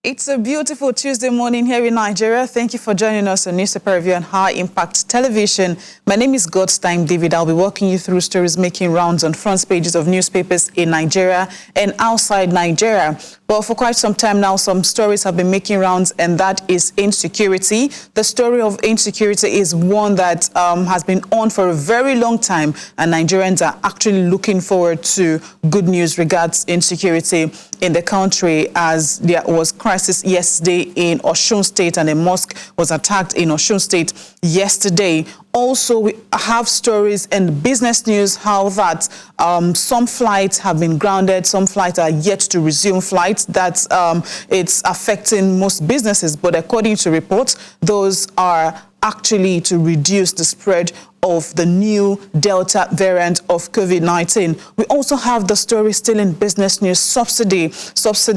It's a beautiful Tuesday morning here in Nigeria. Thank you for joining us on Newspaper Review on High Impact Television. My name is Godstime David. I'll be walking you through stories making rounds on front pages of newspapers in Nigeria and outside Nigeria. But for quite some time now, some stories have been making rounds, and that is insecurity. The story of insecurity is one that has been on for a very long time, and Nigerians are actually looking forward to good news regards insecurity in the country, as there was crisis yesterday in Osun State, and a mosque was attacked in Osun State yesterday. Also, we have stories and business news how that some flights have been grounded, some flights are yet to resume flights. That it's affecting most businesses, but according to reports, those are actually to reduce the spread of the new Delta variant of COVID-19. We also have the story still in business news, subsidy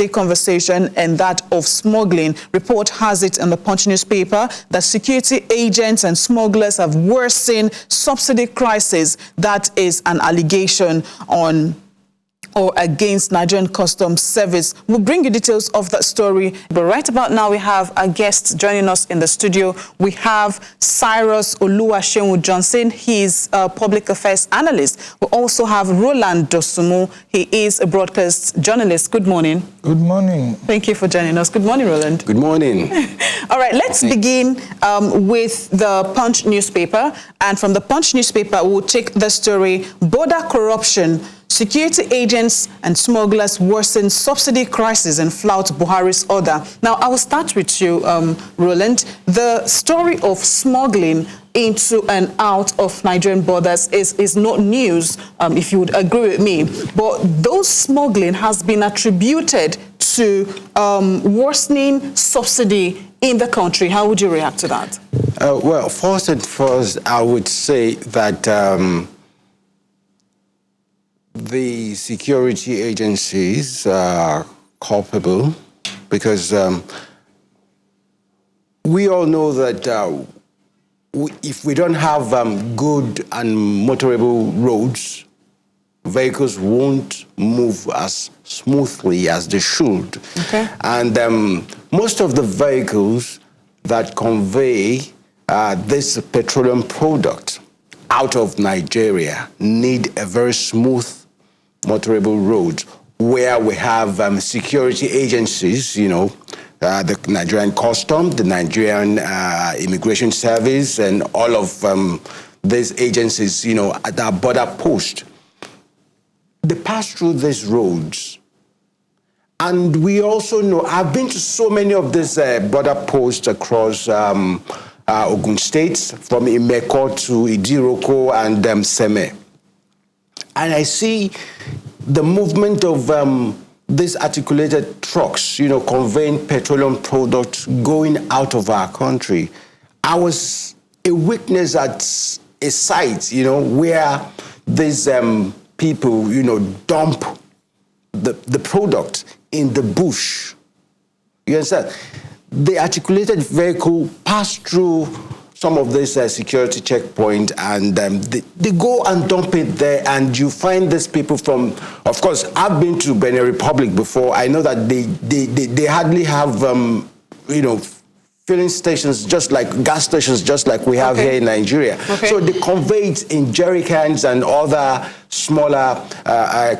conversation, and that of smuggling. Report has it in the Punch newspaper that security agents and smugglers have worsened subsidy crisis. That is an allegation on or against Nigerian Customs Service. We'll bring you details of that story. But right about now, we have a guest joining us in the studio. We have Cyrus Oluwaseun Johnson. He's a public affairs analyst. We also have Roland Dosumu. He is a broadcast journalist. Good morning. Good morning. Thank you for joining us. Good morning, Roland. Good morning. All right, let's begin with the Punch newspaper. And from the Punch newspaper, we'll take the story, border corruption. Security agents and smugglers worsen subsidy crisis and flout Buhari's order. Now, I will start with you, Roland. The story of smuggling into and out of Nigerian borders is not news, if you would agree with me. But those smuggling has been attributed to worsening subsidy in the country. How would you react to that? Well, first and first, I would say that the security agencies are culpable because we all know that if we don't have good and motorable roads, vehicles won't move as smoothly as they should. Okay. And most of the vehicles that convey this petroleum product out of Nigeria need a very smooth motorable road where we have security agencies, you know, the Nigerian Customs, the Nigerian Immigration Service, and all of these agencies, you know, at our border post. They pass through these roads. And we also know, I've been to so many of these border posts across Ogun State, from Imeko to Idiroko and Seme. And I see the movement of these articulated trucks, you know, conveying petroleum products going out of our country. I was a witness at a site, you know, where these people, you know, dump the product in the bush. You understand? The articulated vehicle passed through some of this security checkpoint, and they go and dump it there, and you find these people from, of course, I've been to Benin Republic before. I know that they hardly have, you know, filling stations, just like gas stations, just like we have here in Nigeria. So they convey it in jerry cans and other smaller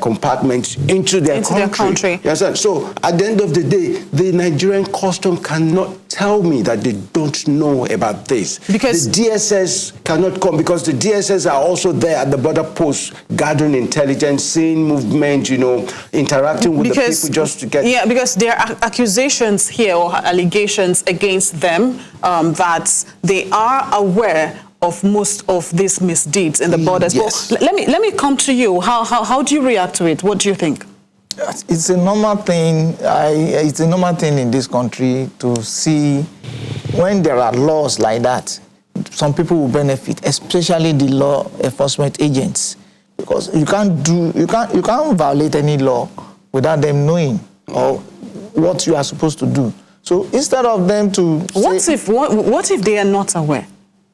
compartments into their country. You understand? So at the end of the day, the Nigerian Customs cannot tell me that they don't know about this. Because the DSS cannot come, because the DSS are also there at the border post, gathering intelligence, seeing movement, you know, interacting with the people just to get... Yeah, because there are accusations here or allegations against them that they are aware of most of these misdeeds in the borders. Yes. Well, let me come to you. How do you react to it? What do you think? It's a normal thing. It's a normal thing in this country to see when there are laws like that. Some people will benefit, especially the law enforcement agents, because you can't violate any law without them knowing or what you are supposed to do. So instead of them to what if they are not aware?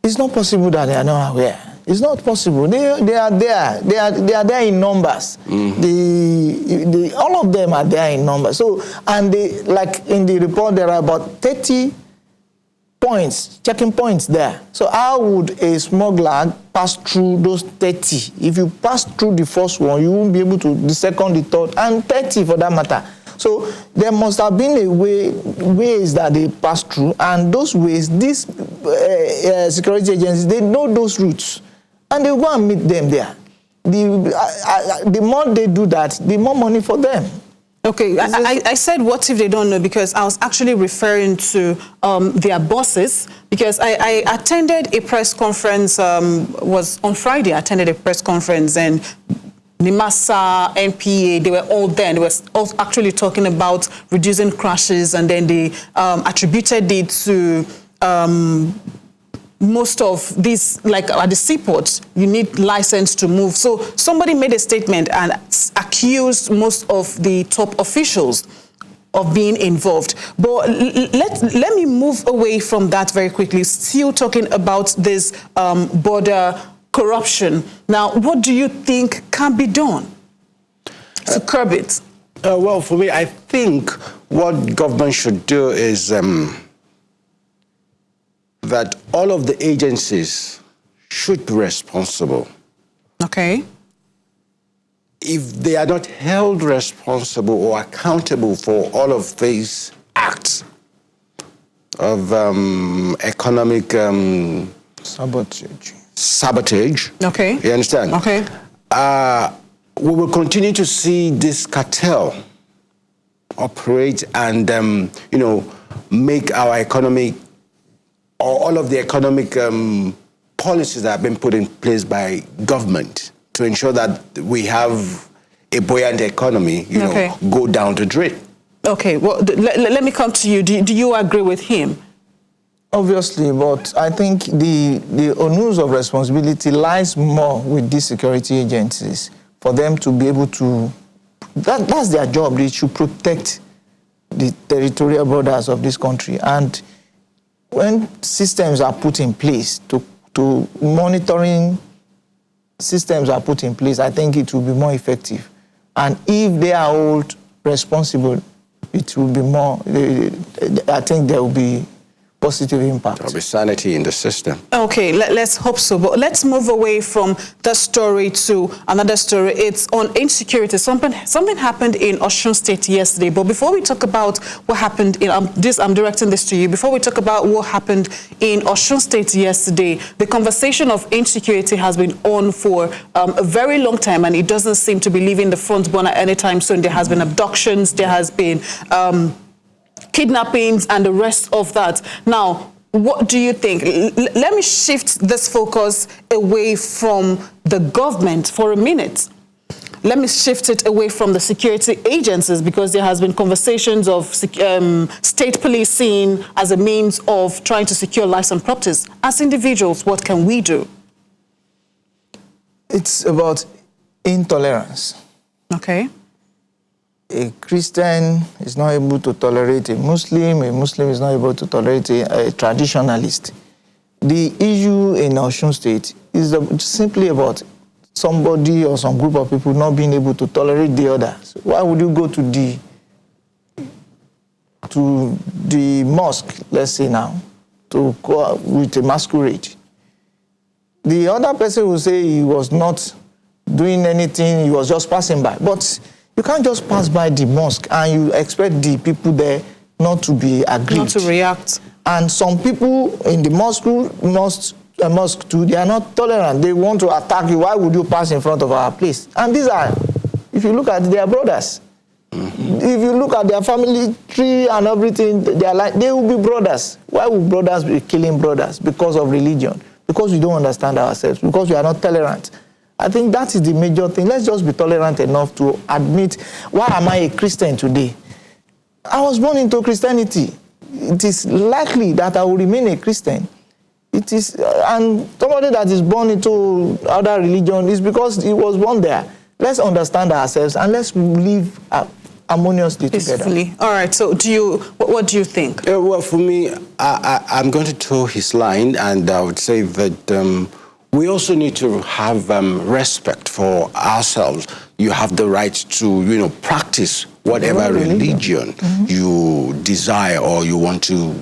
It's not possible that they are not aware. It's not possible. They are there. They are there in numbers. All of them are there in numbers. So, and like in the report, there are about 30 points, checking points there. So how would a smuggler pass through those 30? If you pass through the first one, you won't be able to the second, the third, and 30 for that matter. So there must have been ways that they pass through, and those ways, these security agencies, they know those routes, and they go and meet them there. The more they do that, the more money for them. Okay, I said what if they don't know, because I was actually referring to their bosses, because I attended a press conference, was on Friday, I attended a press conference, and NIMASA, NPA, they were all there. They were all actually talking about reducing crashes, and then they attributed it to most of these, like at the seaport, you need license to move. So somebody made a statement and accused most of the top officials of being involved. But let me move away from that very quickly, still talking about this border corruption. Now, what do you think can be done to curb it? Well, for me, I think what government should do is that all of the agencies should be responsible. Okay. If they are not held responsible or accountable for all of these acts of economic sabotage. Okay. You understand? Okay. We will continue to see this cartel operate and, make our economy, or all of the economic policies that have been put in place by government to ensure that we have a buoyant economy, go down the drain. Okay, well, let me come to you. Do you agree with him? Obviously, but I think the onus of responsibility lies more with these security agencies for them to be able to, that's their job. They should protect the territorial borders of this country. And when systems are put in place to monitoring systems are put in place, I think it will be more effective. And if they are all responsible, it will be more, I think there will be positive impact. There will be sanity in the system. Okay, let's hope so. But let's move away from that story to another story. It's on insecurity. Something happened in Osun State yesterday. But before we talk about what happened in I'm directing this to you. Before we talk about what happened in Osun State yesterday, the conversation of insecurity has been on for a very long time, and it doesn't seem to be leaving the front burner anytime soon. There has been abductions. There has been kidnappings and the rest of that. Now, what do you think? Let me shift this focus away from the government for a minute. Let me shift it away from the security agencies, because there has been conversations of state policing as a means of trying to secure lives and properties. As individuals, what can we do? It's about intolerance. Okay. A Christian is not able to tolerate a Muslim is not able to tolerate a traditionalist. The issue in Osun State is simply about somebody or some group of people not being able to tolerate the others. Why would you go to the mosque, let's say now, to go with a masquerade? The other person will say he was not doing anything, he was just passing by. But you can't just pass by the mosque and you expect the people there not to be aggrieved. Not to react. And some people in the mosque too, they are not tolerant. They want to attack you. Why would you pass in front of our place? And these are, if you look at their brothers, if you look at their family tree and everything, they will be brothers. Why would brothers be killing brothers? Because of religion. Because we don't understand ourselves. Because we are not tolerant. I think that is the major thing. Let's just be tolerant enough to admit, why am I a Christian today? I was born into Christianity. It is likely that I will remain a Christian. It is, and somebody that is born into other religion is because he was born there. Let's understand ourselves and let's live harmoniously peacefully together. All right. So, what do you think? Well, for me, I'm going to toe his line, and I would say that we also need to have respect for ourselves. You have the right to, practice whatever religion you desire or you want to,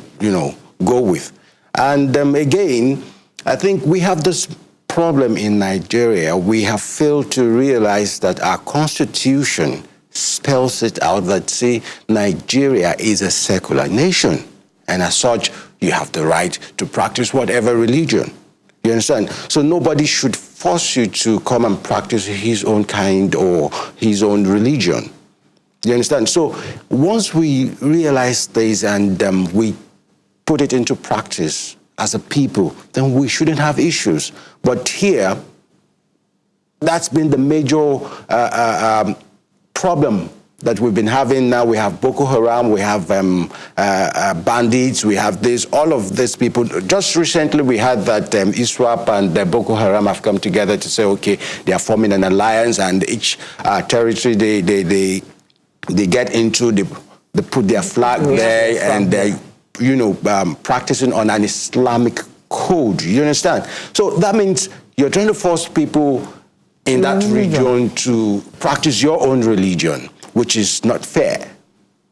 go with. And again, I think we have this problem in Nigeria. We have failed to realize that our constitution spells it out that, see, Nigeria is a secular nation. And as such, you have the right to practice whatever religion. You understand? So nobody should force you to come and practice his own kind or his own religion. You understand? So once we realize this and we put it into practice as a people, then we shouldn't have issues. But here, that's been the major problem that we've been having. Now we have Boko Haram, we have bandits, we have this, all of these people. Just recently we had that ISWAP and Boko Haram have come together to say, okay, they are forming an alliance, and each territory they get into, they put their flag there, and they, practicing on an Islamic code. You understand? So that means you're trying to force people in that region to practice your own religion, which is not fair.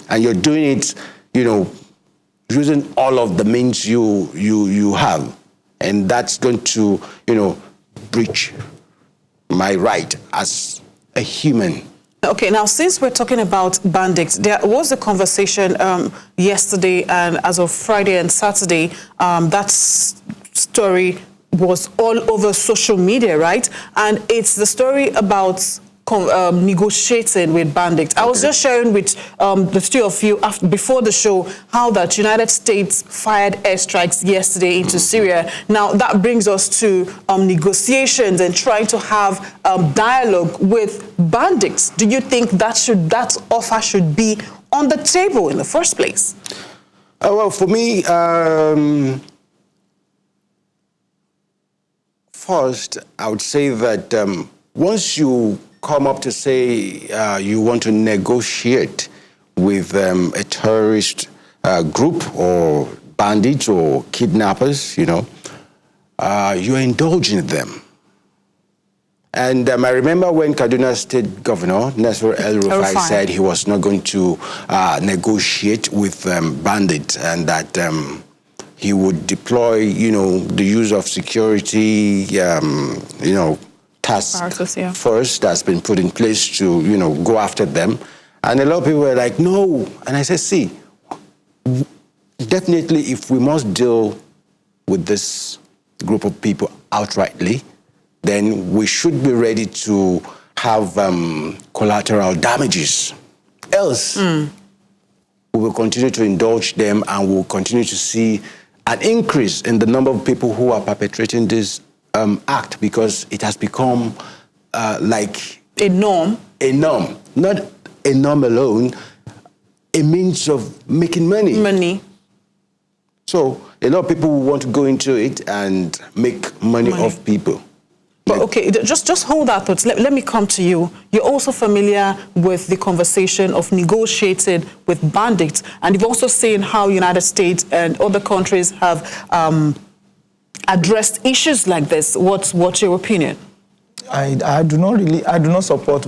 And you're doing it, using all of the means you have. And that's going to, breach my right as a human. Okay, now since we're talking about bandits, there was a conversation yesterday, and as of Friday and Saturday, that story was all over social media, right? And it's the story about negotiating with bandits. I was just sharing with the two of you before the show how that United States fired airstrikes yesterday into Syria. Now that brings us to negotiations and trying to have dialogue with bandits. Do you think that offer should be on the table in the first place? Well, for me, first, I would say that once you come up to say you want to negotiate with a terrorist group or bandits or kidnappers, you're indulging them. And I remember when Kaduna State Governor Nasir El-Rufai said he was not going to negotiate with bandits, and that he would deploy, the use of security, task force that's been put in place to, go after them. And a lot of people were like, no. And I said, see, definitely if we must deal with this group of people outrightly, then we should be ready to have collateral damages. Else, we will continue to indulge them, and we'll continue to see an increase in the number of people who are perpetrating this act, because it has become like a norm. A norm, not a norm alone, a means of making money. So a lot of people will want to go into it and make money off people. But okay, just hold that thought. Let me come to you. You're also familiar with the conversation of negotiating with bandits, and you've also seen how United States and other countries have addressed issues like this. What's your opinion? I do not support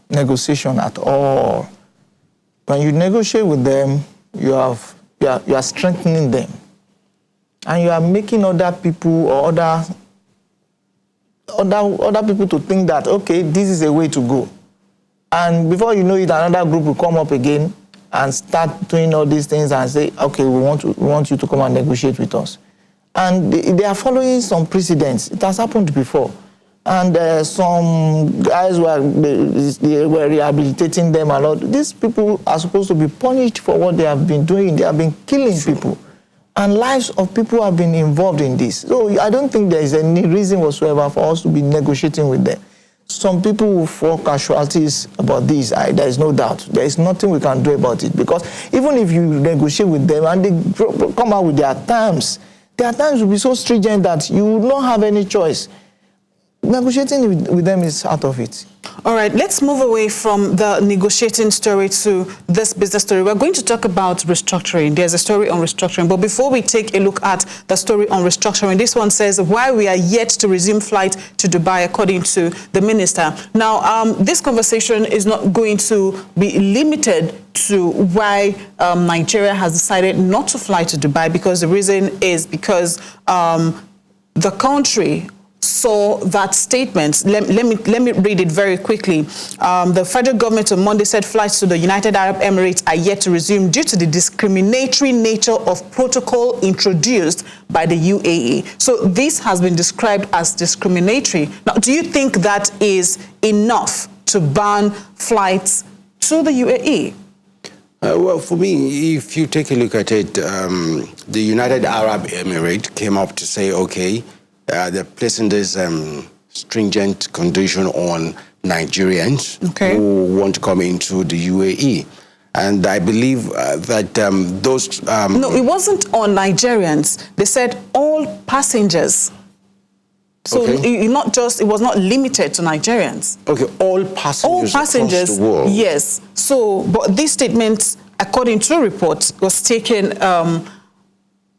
negotiation at all. When you negotiate with them, you are strengthening them, and you are making other people or other people to think that, okay, this is a way to go. And before you know it, another group will come up again and start doing all these things and say, okay, we want you to come and negotiate with us. And they are following some precedents. It has happened before. And some guys were rehabilitating them a lot. These people are supposed to be punished for what they have been doing. They have been killing people. And lives of people have been involved in this. So I don't think there is any reason whatsoever for us to be negotiating with them. Some people will fall casualties about this. There is no doubt. There is nothing we can do about it. Because even if you negotiate with them and they come out with their terms will be so stringent that you will not have any choice. negotiating with them is out of it. All right, let's move away from the negotiating story to this business story. We're going to talk about restructuring. There's a story on restructuring. But before we take a look at the story on restructuring, this one says why we are yet to resume flight to Dubai, according to the minister. Now, this conversation is not going to be limited to why Nigeria has decided not to fly to Dubai, because the reason is because the country saw that statement. Let me read it very quickly. The federal government on Monday said flights to the United Arab Emirates are yet to resume due to the discriminatory nature of protocol introduced by the UAE. So this has been described as discriminatory. Now, do you think that is enough to ban flights to the UAE? Well, for me, if you take a look at it, the United Arab Emirates came up to say, okay, they're placing this stringent condition on Nigerians who want to come into the UAE. And I believe that those... No, it wasn't on Nigerians. They said all passengers. So it was not limited to Nigerians. Okay, all passengers across the world. Yes. So, but this statement, according to reports, was taken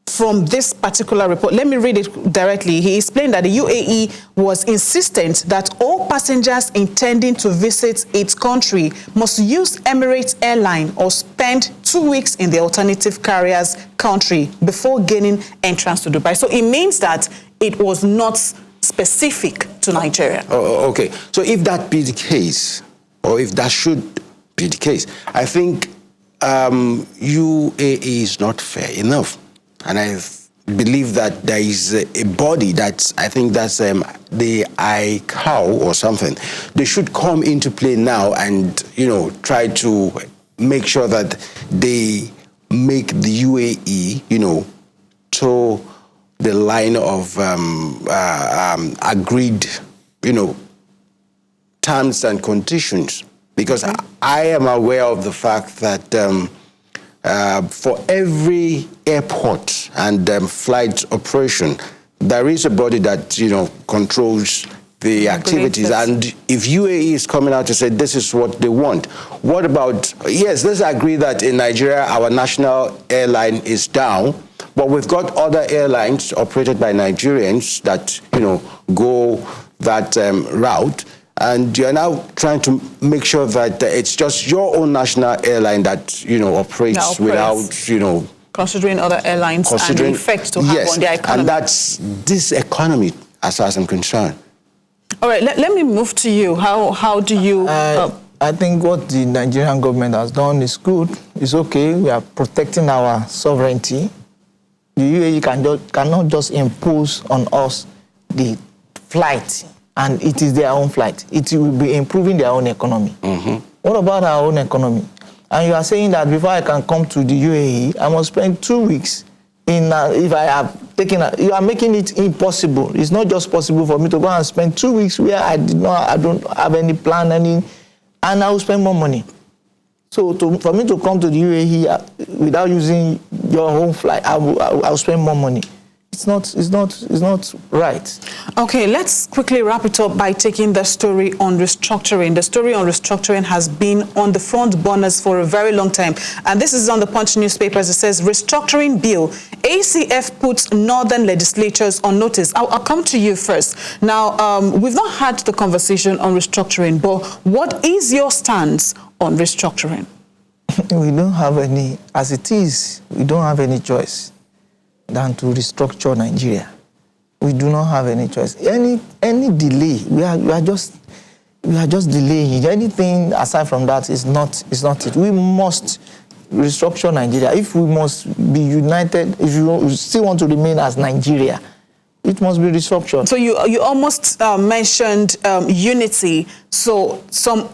from this particular report. Let me read it directly. He explained that the UAE was insistent that all passengers intending to visit its country must use Emirates Airline or spend 2 weeks in the alternative carrier's country before gaining entrance to Dubai. So it means that it was not specific to Nigeria. Oh, okay. So if that be the case, or if that should be the case, I think UAE is not fair enough. And I believe that there is a body that's, I think that's the ICAO or something. They should come into play now and, try to make sure that they make the UAE, toe the line of agreed, terms and conditions. Because I am aware of the fact that for every airport and flight operation, there is a body that, controls the activities. And if UAE is coming out to say this is what they want, what about, yes, let's agree that in Nigeria, our national airline is down, but we've got other airlines operated by Nigerians that, go that route. And you're now trying to make sure that it's just your own national airline that, operates without, considering other airlines and the effect to have on their economy. And that's this economy, as far as I'm concerned. All right, let me move to you. How do you... I think what the Nigerian government has done is good. It's okay. We are protecting our sovereignty. The UAE cannot just impose on us the flight, and it is their own flight. It will be improving their own economy. What about our own economy? And you are saying that before I can come to the UAE, I must spend 2 weeks in, if I have taken, you are making it impossible. It's not just possible for me to go and spend 2 weeks where I don't have any plan, and I will spend more money. So for me to come to the UAE without using your home flight, I'll spend more money. It's not right. Okay, let's quickly wrap it up by taking the story on restructuring. The story on restructuring has been on the front burners for a very long time. And this is on the Punch newspapers. It says, restructuring bill. ACF puts northern legislatures on notice. I'll come to you first. Now, we've not had the conversation on restructuring, but what is your stance on restructuring? We don't have any, as it is, we don't have any choice than to restructure Nigeria. We do not have any choice. Any delay, we are just delaying. Anything aside from that is not it. We must restructure Nigeria. If we must be united, if you still want to remain as Nigeria, it must be restructured. So you almost mentioned unity. So some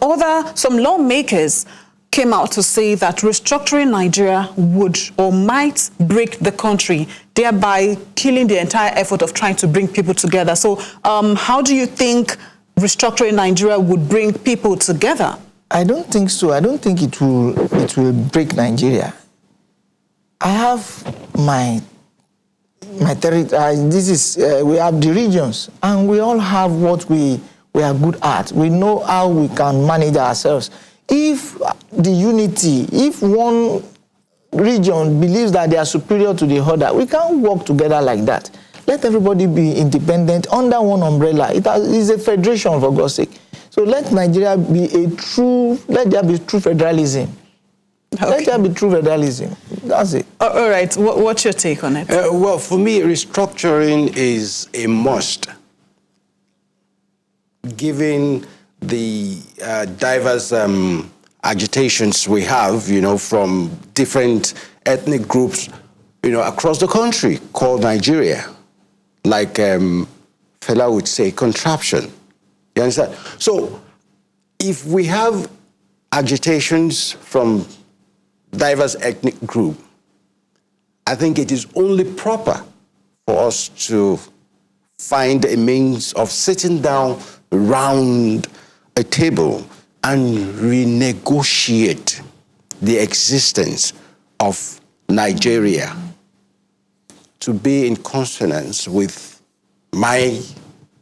lawmakers came out to say that restructuring Nigeria would or might break the country, thereby killing the entire effort of trying to bring people together. So how do you think restructuring Nigeria would bring people together? I don't think so. I don't think it will break Nigeria. I have my my territory, we have the regions, and we all have what we are good at. We know how we can manage ourselves. If the unity, if one region believes that they are superior to the other, we can't work together like that. Let everybody be independent under one umbrella. It is a federation, for God's sake. So let Nigeria be let there be true federalism. Okay. Let there be true federalism. That's it. All right. What's your take on it? Well, for me, restructuring is a must. Given the diverse agitations we have, from different ethnic groups, across the country called Nigeria, like Fela would say, contraption. You understand? So if we have agitations from diverse ethnic group, I think it is only proper for us to find a means of sitting down around a table and renegotiate the existence of Nigeria to be in consonance with my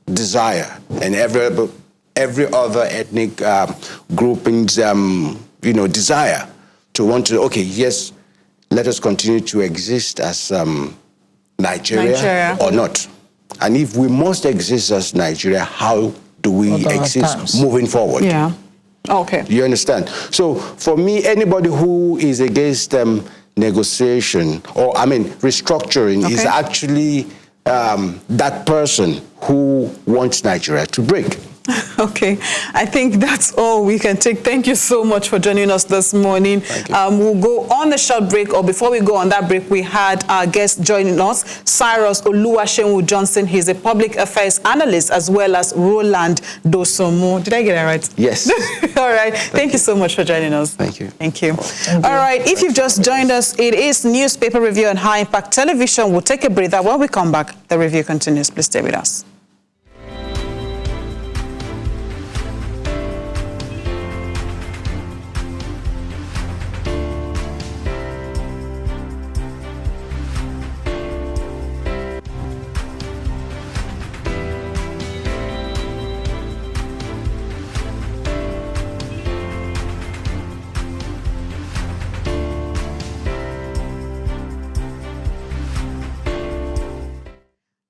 desire and every other ethnic grouping's desire to want to, okay, yes, let us continue to exist as Nigeria or not. And if we must exist as Nigeria, how do we exist moving forward? Yeah. Okay. You understand? So for me, anybody who is against negotiation or, restructuring is actually that person who wants Nigeria to break. Okay, I think that's all we can take. Thank you so much for joining us this morning. We'll go on a short break, or before we go on that break, we had our guest joining us, Cyrus Oluwaseun Johnson. He's a public affairs analyst, as well as Roland Dosomu. Did I get it right? Yes. All right. Thank you so much for joining us. Thank you. Thank you. All right. If you've just joined us, it is Newspaper Review on High Impact Television. We'll take a breather. When we come back, the review continues. Please stay with us.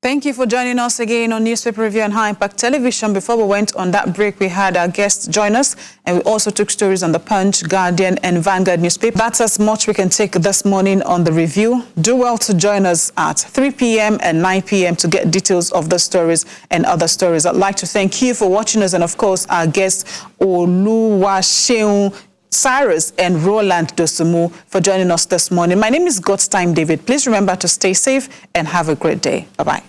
Thank you for joining us again on Newspaper Review on High Impact Television. Before we went on that break, we had our guests join us, and we also took stories on the Punch, Guardian, and Vanguard newspaper. That's as much we can take this morning on the review. Do well to join us at 3 p.m. and 9 p.m. to get details of the stories and other stories. I'd like to thank you for watching us, and of course, our guests, Oluwaseun Cyrus and Roland Dosomu, for joining us this morning. My name is God's Time David. Please remember to stay safe and have a great day. Bye-bye.